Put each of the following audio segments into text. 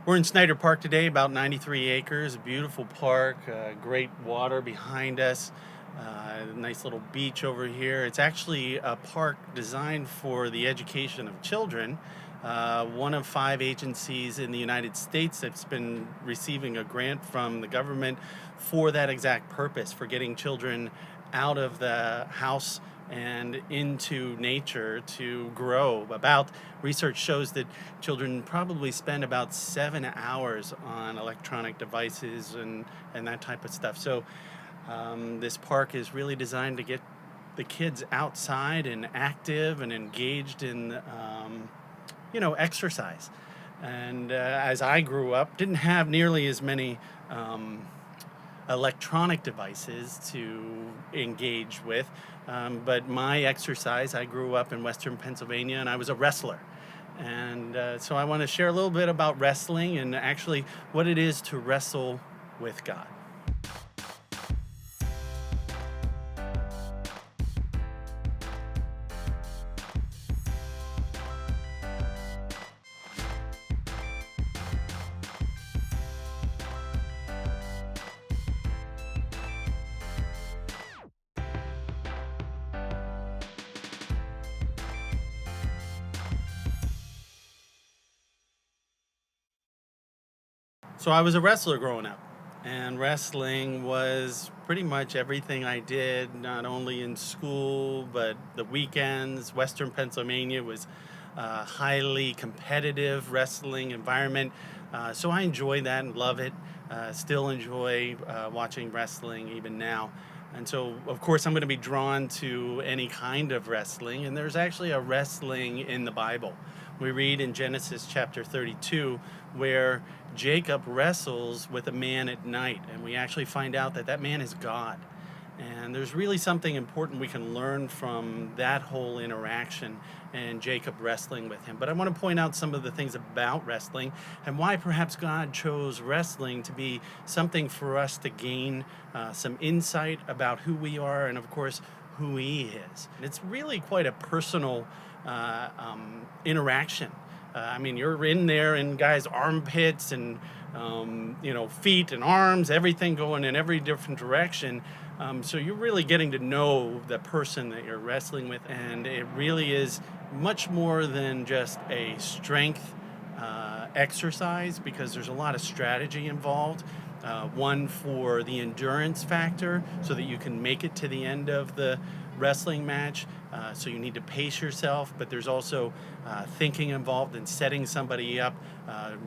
We're in Snyder Park today, about 93 acres, a beautiful park, great water behind us, nice little beach over here. It's actually a park designed for the education of children. One of 5 agencies in the United States that's been receiving a grant from the government for that exact purpose, for getting children out of the house and into nature to grow. About research shows that children probably spend about 7 hours on electronic devices and that type of stuff. So this park is really designed to get the kids outside and active and engaged in exercise. And as I grew up, didn't have nearly as many electronic devices to engage with. But my exercise, I grew up in Western Pennsylvania and I was a wrestler. And so I want to share a little bit about wrestling and actually what it is to wrestle with God. So I was a wrestler growing up, and wrestling was pretty much everything I did, not only in school, but the weekends. Western Pennsylvania was a highly competitive wrestling environment, so I enjoy that and love it. Still enjoy watching wrestling even now. And so, of course, I'm going to be drawn to any kind of wrestling, and there's actually a wrestling in the Bible. We read in Genesis chapter 32 where Jacob wrestles with a man at night, and we actually find out that that man is God. And there's really something important we can learn from that whole interaction and Jacob wrestling with him. But I want to point out some of the things about wrestling and why perhaps God chose wrestling to be something for us to gain some insight about who we are and, of course, who He is. And it's really quite a personal interaction. I mean, you're in there in guys' armpits and feet and arms, everything going in every different direction. So you're really getting to know the person that you're wrestling with, and it really is much more than just a strength exercise because there's a lot of strategy involved. One for the endurance factor so that you can make it to the end of the wrestling match. So you need to pace yourself, but there's also thinking involved in setting somebody up,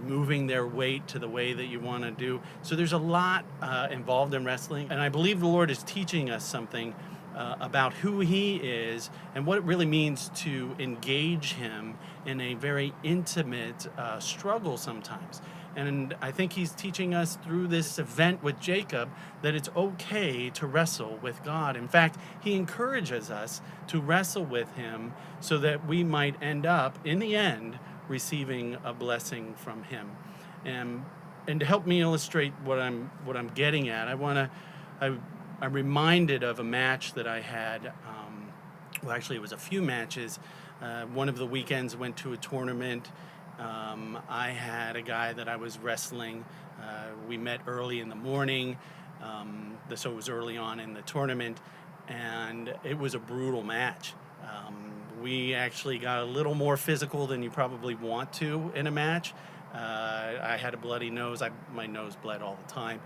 moving their weight to the way that you want to do. So there's a lot involved in wrestling, and I believe the Lord is teaching us something about who He is and what it really means to engage Him in a very intimate struggle sometimes. And I think He's teaching us through this event with Jacob that it's okay to wrestle with God. In fact, He encourages us to wrestle with Him so that we might end up, in the end, receiving a blessing from Him. And to help me illustrate what I'm getting at, I'm reminded of a match that I had. Well, actually, it was a few matches. One of the weekends went to a tournament. I had a guy that I was wrestling. We met early in the morning, so it was early on in the tournament, and it was a brutal match. We actually got a little more physical than you probably want to in a match. I had a bloody nose. My nose bled all the time.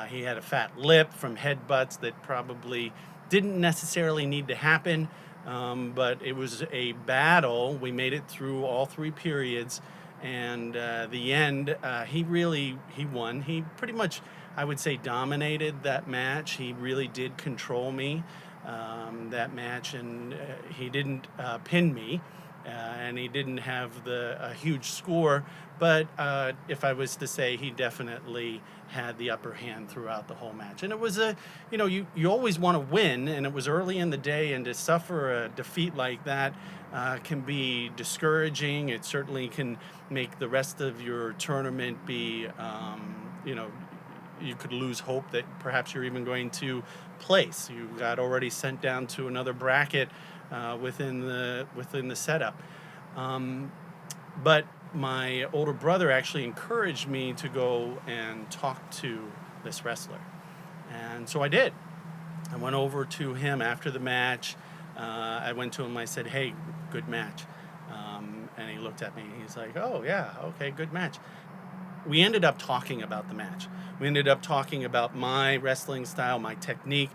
He had a fat lip from headbutts that probably didn't necessarily need to happen, but it was a battle. We made it through all 3 periods, and the end, he won. He pretty much, I would say, dominated that match. He really did control me that match, and he didn't pin me. And he didn't have a huge score, but if I was to say, he definitely had the upper hand throughout the whole match. And it was you always want to win, and it was early in the day, and to suffer a defeat like that can be discouraging. It certainly can make the rest of your tournament be, you could lose hope that perhaps you're even going to place. You got already sent down to another bracket within the setup. But my older brother actually encouraged me to go and talk to this wrestler. And so I did. I went over to him after the match. I went to him, I said, "Hey, good match." And he looked at me, he's like, "Oh yeah, okay, good match." We ended up talking about the match. We ended up talking about my wrestling style, my technique,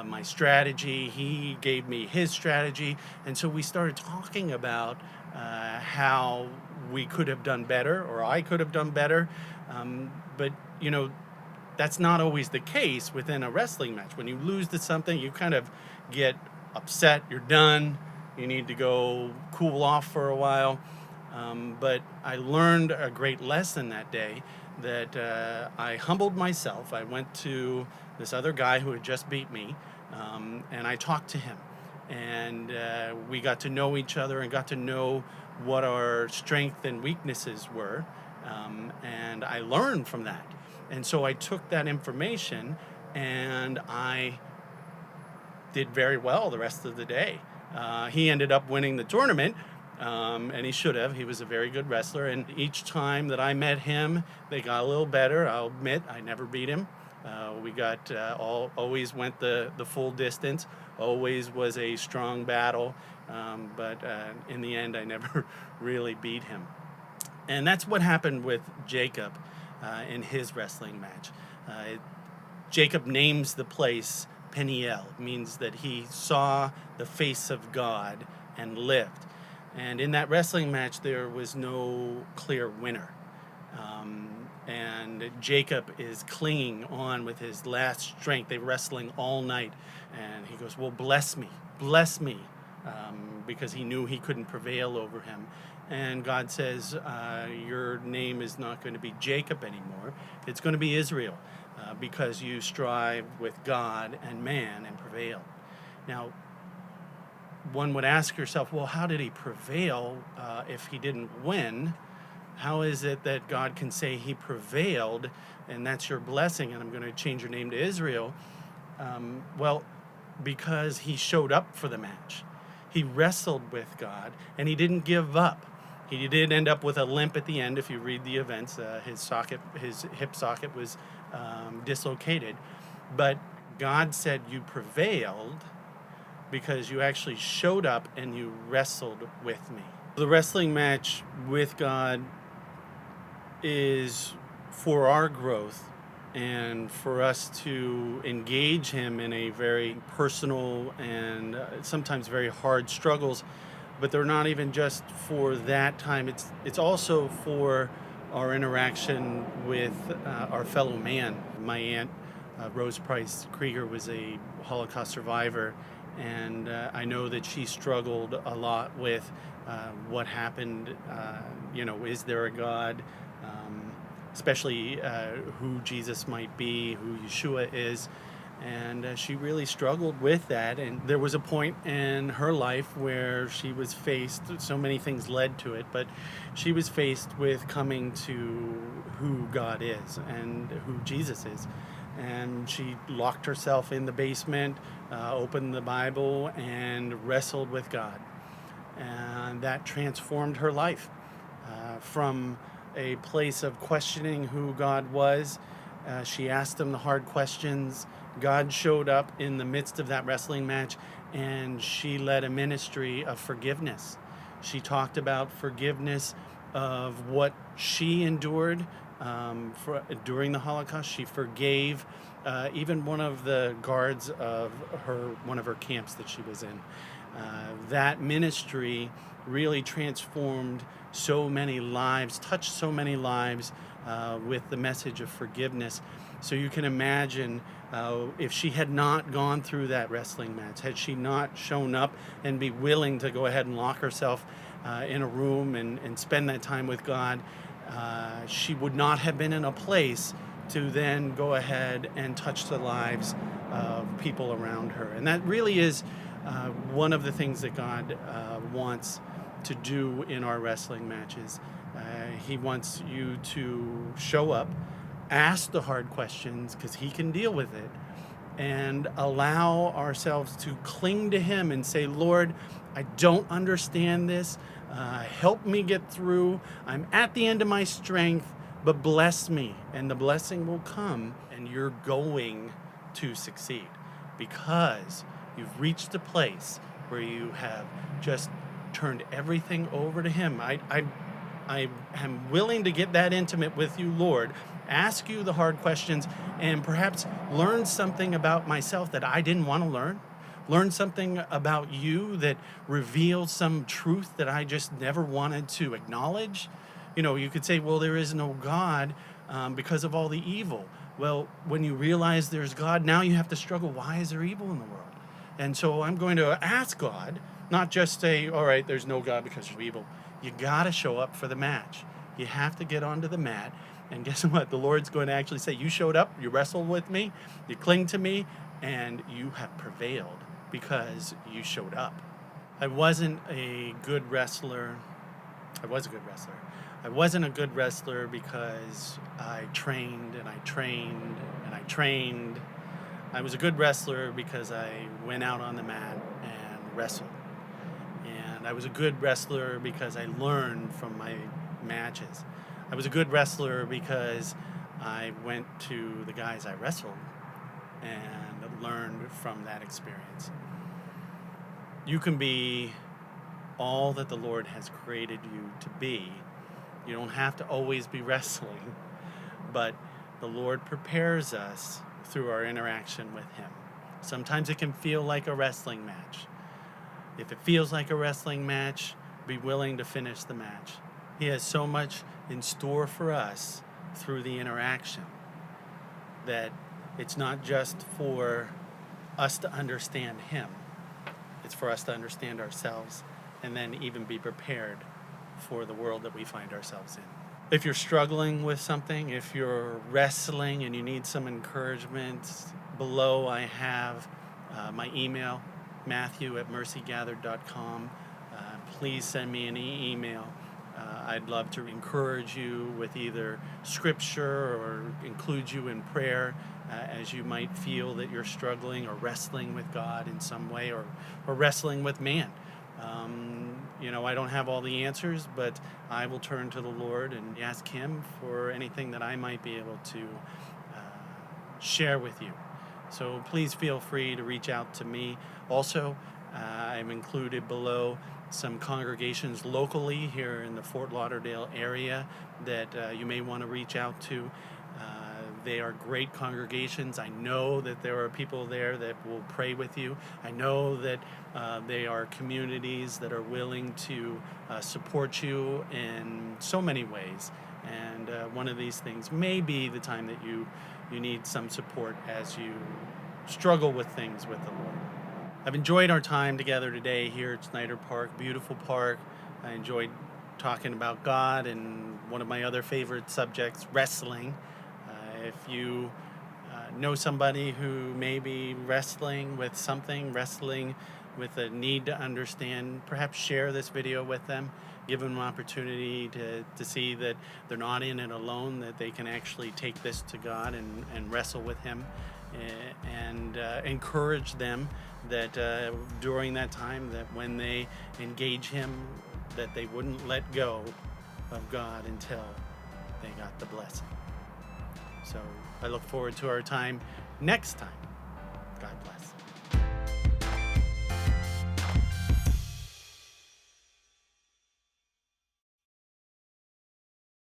my strategy. He gave me his strategy. And so we started talking about how we could have done better, or I could have done better. But, that's not always the case within a wrestling match. When you lose to something, you kind of get upset, you're done, you need to go cool off for a while. But I learned a great lesson that day, that I humbled myself. I went to this other guy who had just beat me, and I talked to him. And we got to know each other and got to know what our strengths and weaknesses were. And I learned from that. And so I took that information and I did very well the rest of the day. He ended up winning the tournament, and he should have. He was a very good wrestler, and each time that I met him, they got a little better. I'll admit, I never beat him. We got always went the full distance, always was a strong battle, but in the end, I never really beat him. And that's what happened with Jacob in his wrestling match. Jacob names the place Peniel. It means that he saw the face of God and lived. And in that wrestling match, there was no clear winner. And Jacob is clinging on with his last strength. They're wrestling all night. And he goes, "Well, bless me, because he knew he couldn't prevail over him. And God says, your name is not going to be Jacob anymore. It's going to be Israel, because you strive with God and man and prevail." Now, one would ask yourself, well, how did he prevail if he didn't win? How is it that God can say he prevailed and that's your blessing and I'm going to change your name to Israel? Well, because he showed up for the match. He wrestled with God and he didn't give up. He did end up with a limp at the end. If you read the events, his hip socket was dislocated. But God said you prevailed because you actually showed up and you wrestled with me. The wrestling match with God is for our growth and for us to engage him in a very personal and sometimes very hard struggles. But they're not even just for that time. It's also for our interaction with our fellow man. My aunt, Rose Price Krieger, was a Holocaust survivor, and I know that she struggled a lot with what happened. Is there a God? Especially who Jesus might be, who Yeshua is. And she really struggled with that. And there was a point in her life where she was faced, so many things led to it, but she was faced with coming to who God is and who Jesus is. And she locked herself in the basement, opened the Bible, and wrestled with God. And that transformed her life from a place of questioning who God was. She asked him the hard questions. God showed up in the midst of that wrestling match, and she led a ministry of forgiveness. She talked about forgiveness of what she endured during the Holocaust. She forgave even one of the guards of one of her camps that she was in. That ministry really transformed so many lives, touched so many lives with the message of forgiveness. So you can imagine if she had not gone through that wrestling match, had she not shown up and be willing to go ahead and lock herself in a room and spend that time with God, she would not have been in a place to then go ahead and touch the lives of people around her. And that really is one of the things that God wants to do in our wrestling matches. He wants you to show up, ask the hard questions because he can deal with it, and allow ourselves to cling to Him and say, Lord, I don't understand this. Help me get through. I'm at the end of my strength, but bless me. And the blessing will come, and you're going to succeed because you've reached a place where you have just turned everything over to Him. I am willing to get that intimate with you, Lord, ask you the hard questions, and perhaps learn something about myself that I didn't want to learn. Learn something about you that reveals some truth that I just never wanted to acknowledge. You know, you could say, well, there is no God because of all the evil. Well, when you realize there's God, now you have to struggle. Why is there evil in the world? And so I'm going to ask God, not just say, all right, there's no God because you're evil. You got to show up for the match. You have to get onto the mat. And guess what? The Lord's going to actually say, you showed up, you wrestled with me, you cling to me, and you have prevailed because you showed up. I wasn't a good wrestler. I was a good wrestler. I wasn't a good wrestler because I trained and I trained and I trained. I was a good wrestler because I went out on the mat and wrestled. And I was a good wrestler because I learned from my matches. I was a good wrestler because I went to the guys I wrestled and learned from that experience. You can be all that the Lord has created you to be. You don't have to always be wrestling, but the Lord prepares us through our interaction with Him. Sometimes it can feel like a wrestling match. If it feels like a wrestling match, be willing to finish the match. He has so much in store for us through the interaction that it's not just for us to understand Him. It's for us to understand ourselves and then even be prepared for the world that we find ourselves in. If you're struggling with something, if you're wrestling and you need some encouragement, below I have my email, matthew@mercygathered.com. Please send me an email. I'd love to encourage you with either scripture or include you in prayer as you might feel that you're struggling or wrestling with God in some way or wrestling with man. I don't have all the answers, but I will turn to the Lord and ask Him for anything that I might be able to share with you. So please feel free to reach out to me. Also, I'm included below some congregations locally here in the Fort Lauderdale area that you may want to reach out to. They are great congregations. I know that there are people there that will pray with you. I know that they are communities that are willing to support you in so many ways. And one of these things may be the time that you need some support as you struggle with things with the Lord. I've enjoyed our time together today here at Snyder Park, beautiful park. I enjoyed talking about God and one of my other favorite subjects, wrestling. If you know somebody who may be wrestling with something, wrestling with a need to understand, perhaps share this video with them. Give them an opportunity to see that they're not in it alone, that they can actually take this to God and wrestle with Him, and encourage them that during that time, that when they engage Him, that they wouldn't let go of God until they got the blessing. So I look forward to our time next time. God bless.